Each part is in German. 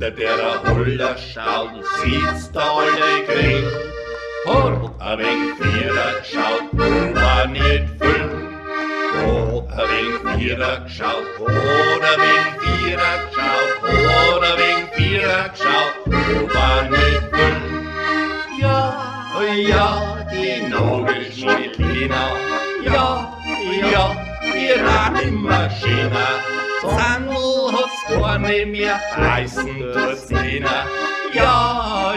Unter der Holderstaun sitzt der alte Grill. Hat ein wenig Vierer geschaut, war nicht viel. Hat ein wenig Vierer geschaut, hat ein wenig Vierer geschaut, hat ein wenig Vierer geschaut, war nicht viel. Ja, die Nagelschnittlina, ja, die Radmaschine. Sandl hat's gar nicht mehr, reißen tut's Lena. Ja,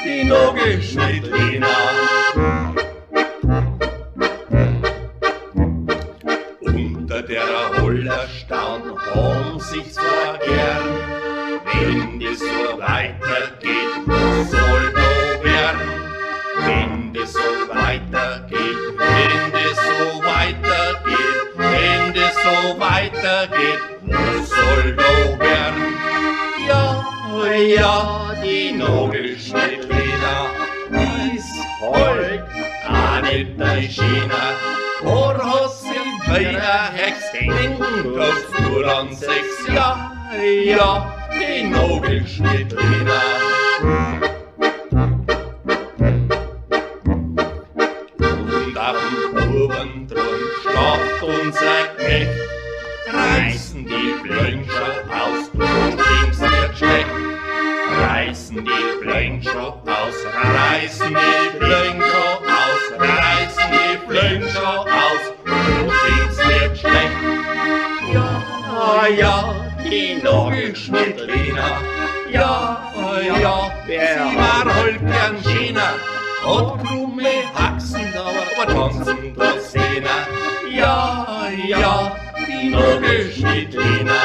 die Nagelschnittlina. Unter der Holderstaun haben sich zwar gern, wenn das so weitergeht, was soll da werden? Wenn das so weitergeht, wenn das so weitergeht, wenn das so weitergeht, was soll da werden? Ja, die Nagelschnittlina ist halt auch nicht die China. Vor hast du wieder Hex, denken darfst nur an Sex. Ja, die Nagelschnittlina. Und auf dem Bubendrum schlaft unser Knecht. Reißen die Blönscher aus, du stinkst nicht schlecht. Reißen die Blönscher aus, reißen die Blönscher aus, reißen die Blönscher aus, du stinkst nicht schlecht. Ja, die Nagelschnittlina, ja, sie war halt gern China, hat krumme Haxen, aber tanzen das Szene. Ja, die Nagelschnittlina.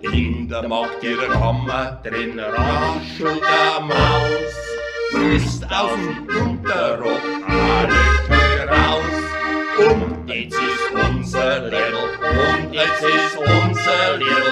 In der Magd ihrer Kammer drin raschelt der Maus, frisst aus dem Unterrock alle raus. Und jetzt ist unser Liedl, und jetzt ist unser Liedl,